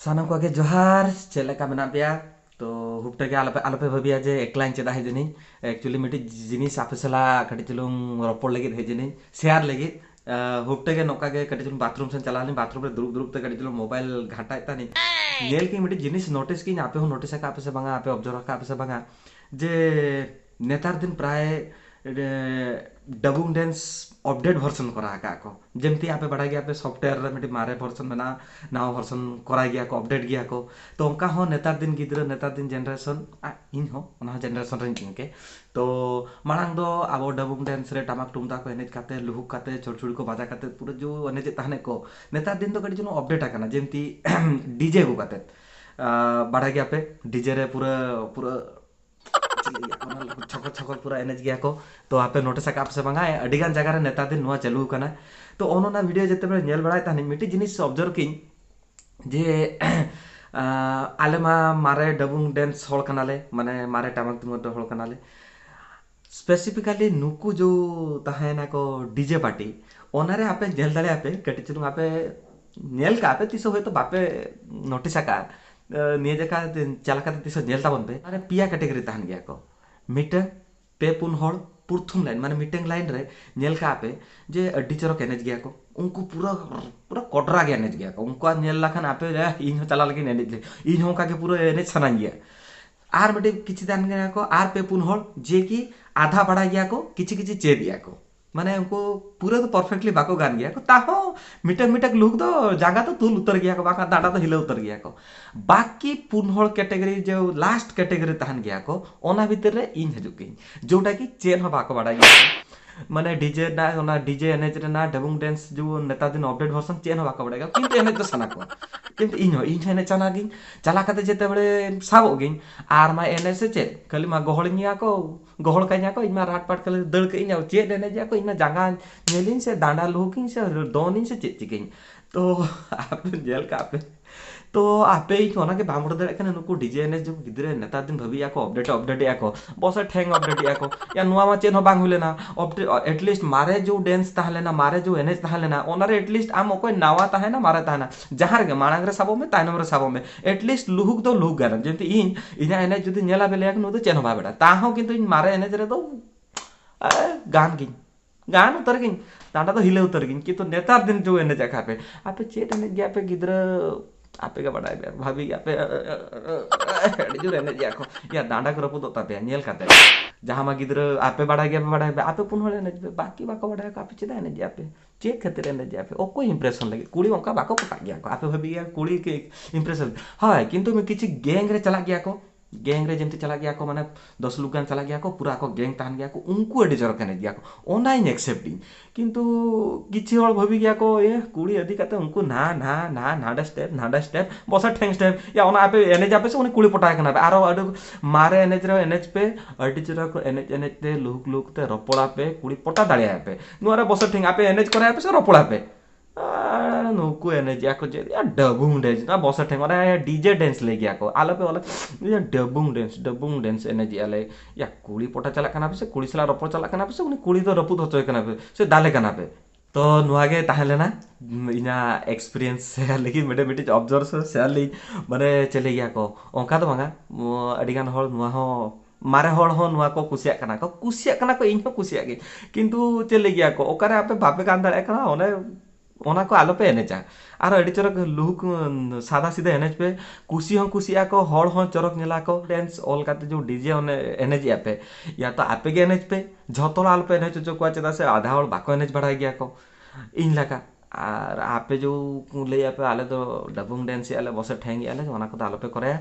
सानम को आगे जोहार चेले का मेना पेया तो हुपटे के आलोपे भाबिया जे एकलाइन चेदा हेजनी एक्चुअली मिट्टी जिनिस आपे सला कटी चुलुंग रपोड़ लगे हेजनी शेयर लगे हुपटे के नौका के कटी चुलुंग बाथरूम से चला बाथरूम रे दुरुब दुरुब ते कटी चुलुंग मोबाइल घाटा इता नहीं नेल की मिट्टी जिनिस नोटिस की आपे हो नोटिस का आपे से बांगा आपे ऑब्जर्व का आपे से बांगा जे नेतार दिन प्राय डबुंग डांस अपडेट वर्सन करा को जेमती आपे बड़ा गया पे सॉफ्टवेयर रे मिट्टी मारे वर्सन में ना नाव वर्सन करा गया को अपडेट गया को तो उनका हो नेतार दिन गिद्र नेतार दिन जनरेशन इन हो ना जनरेशन रे इनके तो मांग दो अब डबुंग डांस रे टमाक टुमदा को एनेज काते लुहुक काते छोड़छुड़ी को बाजा काते पूरा जो एनेज ताहने को नेतार दिन तो कड़ी जो अपडेट आकना जेमती डीजे को काते बड़ा गया पे डीजे रे पूरा पूरा छकर छकर पूरा एनेज गया को तो आपे नोटिस आप से बांगा अडिगान जगह रे नेता दिन नुआ चालू कना तो ओनोना वीडियो जेते बेले नेल बड़ाय तानी मिटी जिनिस ऑब्जर्व किन जे आले मारे डबुंग डांस हॉल कनाले माने मारे टामक तुम हॉल कनाले स्पेसिफिकली नुकु जो ताहेना को डीजे पार्टी ओनारे आपे जेल दाले आपे कटी चुरुंग आपे नेल का आपे तिसो होय तो बापे नोटिस का निये जका चला का तिसो जेल ताबन पे अरे पिया कैटेगरी ताहन गया को मिटे पे पुन हॉल पुरथुम लाइन माने मीटिंग लाइन रे नेल का आपे जे अड्डी चरक एनेज गया को उनको पूरा पूरा कोडरा गया एनेज गया को उनको नेल लाखन आपे इन हो चला लगे एनेज इन हो का के पूरा एनेज सना गया आर बेटे किछि दान गया को आर पे पुन हॉल जे की आधा बड़ा गया को किछि किछि चे दिया को माने उनको पूरा तो परफेक्टली बाको गान गया को ताहो मिटक मिटक लुक तो जागा तो तुल उतर गया को बाका दाड़ा तो हिले उतर गया को बाकी पुनहल कैटेगरी जो लास्ट कैटेगरी तहन गया को ओना भीतर रे इन हजुकिन जोटा की चेन हो बाको बड़ा गया माने डीजे ना ओना डीजे एनएच रे ना डबुंग डांस जो नेता दिन अपडेट वर्जन चेन हो बाको बड़ा गया किंतु एनएच तो सना को किंतु इन एनएच चना गिन चला काते जेते बळे साबो गिन आर मा एनएच से चे खाली मा गहळनिया को गहळ कान्या को इमा राट पाट कले दळ के इना चे देने जा को इमा जांगा नेलिन से दांडा लुकिन से दोनिन से चे चिकिन तो आप जेल का पे तो आपे ही होना के बामुड़ दे कने नुकु डीजे एनएस जो गिद्रे नेता दिन भबी या को अपडेट या को बस ठेंग अपडेट या को या नुआ मा चेन हो बांग हुले ना अपडेट एटलीस्ट मारे जो डांस ताहले ना मारे जो एनएस ताहले ना ओनारे एटलीस्ट आम ओकोय नावा ताहे ना मारे ताहे ना जहार गे माणांग रे साबो में ताइनम रे साबो में एटलीस्ट लुहुक दो लुहुक गारन जेंति इन इना एनएस जदि नेला बेले नु तो चेन हो बा बेटा ताहो किंतु इन मारे एनएस रे तो गान गिन गान उतर गिन तांडा तो हिले उतर गिन किंतु नेतार दिन जो एनएस खापे आपे चेट एनएस गया पे गिद्र आपे का बड़ा है भाभी आपे जो रहने दिया को या डांडा को रपो दोता पे नेल काते जहां मा गिद्र आपे बड़ा गया आपे पुन होले ने बाकी बाको बड़ा का आपे चेदा ने जे आपे चेक खतरे ने जे आपे ओको इंप्रेशन लगे कुड़ी ओंका बाको पटा गया को आपे भाभी गया कुड़ी के इंप्रेशन हाय किंतु मैं किछि गैंग रे चला गया को गैंग रे जेमती चला गया को माने 10 लोग गान चला गया को पूरा को गैंग तान गया को उनको एडी जर कने गया को ऑनलाइन एक्सेप्टिंग किंतु किछि हल भाभी गया को ए कुड़ी अधिक ते उनको ना ना ना नाडा स्टेप बस ठेंग स्टेप या ओना आपे एने जापे से उनी कुड़ी पटाय कना आरो अडु मारे एनएच रे एनएच पे अडी जरा को एनएच ते लुक लुक ते रपोड़ा पे कुड़ी पटा दाड़िया पे नुआरे बस ठेंग आपे एनएच करे आपे से रपोड़ा पे नुकु एने जाको जे या डबुंग डांस ना बस ठेंग ओना डीजे डांस ले गया को आलो पे वाला या डबुंग डांस एने जियाले या कुड़ी पोटा चला कना पे से कुड़ी सला रपो चला कना पे से उनी कुड़ी तो रपु होचय कना पे से दाले कना पे तो नुआगे ताहले ना इना एक्सपीरियंस शेयर लगी मेडे मिटी ऑब्जर्व शेयर ली माने चले गया को ओंका तो बांगा अडिगान हol नुआ हो मारे हल हो नुआ को कुसिया कना को इन हो कुसिया गे किंतु चले गया को ओकारे आपे भाबे गान दाड़े कना ओने ओना को आलो पे एनेचा आर अडी चरक लुक सादा सीधा एनेज पे कुसी हो कुसिया को हल हो चरक नेला को डांस ऑल काते जो डीजे ओने एनेज आपे या तो आपे गे एनेज पे झतोला आलो पे एनेज जो को चेदा से आधा हल बाको एनेज बढ़ाई गया को इन लका আর আপে जो ले आपे आले तो डबुंग डांस आले बसे ठेंगी आले ओना को आलो पे करे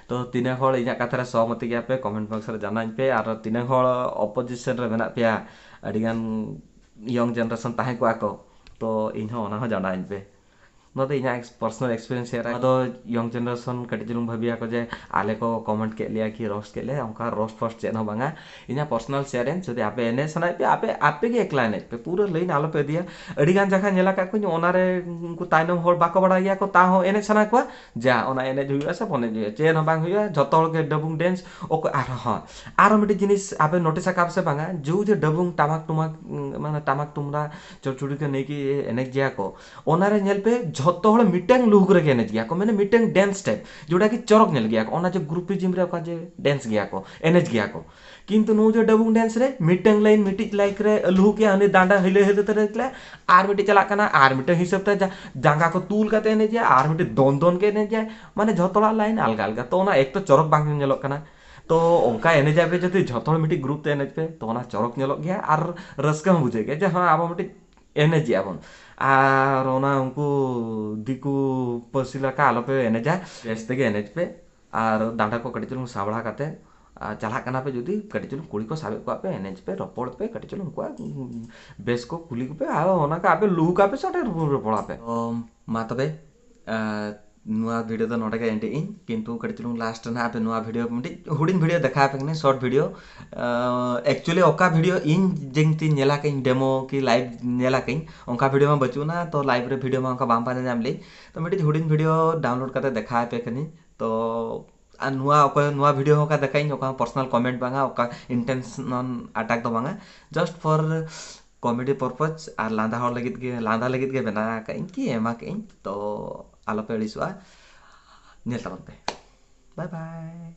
तो तीन हल इना कथारे सहमति गया पे कमेंट बॉक्स रे जानाइन पे आर तीन हल अपोजिशन रे मेना पेया अडिगान यंग जनरेशन ताहे को आको तो इन हो ओना हो जानाइन पे नोते इना पर्सनल एक्सपीरियंस शेयर तो यंग जनरेशन कटी जुलुम भाबिया को जे आले को कमेंट के लिया कि रोस्ट के ले उनका रोस्ट फर्स्ट चेन हो बांगा इना पर्सनल शेयरिंग जदि आपे एने सनाय पे आपे आपे के एक लाइन पे पूरा लाइन आलो पे दिया अडी गान जखा नेला का को ओनारे उनको ताइनम होल बाको बड़ा गया को ता हो एने सना को जा ओना एने जुया से बने जुया चेन हो बांग हुया जतो हल के डबुंग डांस ओको आर हां आरो मिटे जिनिस आपे नोटिस का से बांगा जो जे डबुंग टामाक टुमाक माने टामाक टुमरा चोचुड़ी के नेकी एने जिया को ओनारे नेल पे झोतो हड़ मिटेंग लुक रे एनेज गया को मैंने मिटेंग डांस टाइप जोड़ा कि चरक नेल गया को ओना जो ग्रुपिज्म रे का जे डांस गया को एनेज गया को किंतु नु जो डबुंग डांस रे मिटेंग लाइन मिटिज लाइक रे लुक के हने डांडा हिले हिले तरे निकले आर मिटे चला कना आर मिटे हिसाब ते जांगा को तूल काते एनेज जाय आर मिटे दोन दोन के एनेज जाय माने झोतोला लाइन अलगा अलगा तो ओना एक तो चरक बांग नेलोक कना तो ओंका एनेज पे जति झोतोल मिटी ग्रुप ते एनेज पे तो ओना चरक नेलोक गया आर रस्का हम बुझे गया जे हां आबो मिटी एनेज आबन आर ओना उनको दिकु पसिला का आलो पे एनेज बेस तेगे एनेज पे आर डांडा को कटी चलुंग साबड़ा काते चला कना पे जुदी कटी चलुंग कुड़ी को साबे को पे एनेज पे रपड़ पे कटी चलुंग को बेस को कुली को पे आ ओना का पे लू का पे सटे रपड़ा पे मा तबे नुआ वीडियो तो नोटे का एंड इन किंतु कटी चलुंग लास्ट ना पे नुआ वीडियो मिटी हुडिन वीडियो देखा पे ने शॉर्ट वीडियो एक्चुअली ओका वीडियो इन जेंगती नेला के डेमो की लाइव नेला के ओका वीडियो में बचुना तो लाइव रे वीडियो में ओका बाम पाने जाम ले तो मिटी हुडिन वीडियो डाउनलोड करते देखा पे कनी तो नुआ नुआ वीडियो होका देखाई ओका पर्सनल कमेंट बांगा ओका इंटेंशन अटैक तो बांगा जस्ट फॉर कॉमेडी पर्पज और लांदा लगित के बना कहीं कि एमा कहीं तो आलो पे अड़ीसुआ नेल तबन पे बाय बाय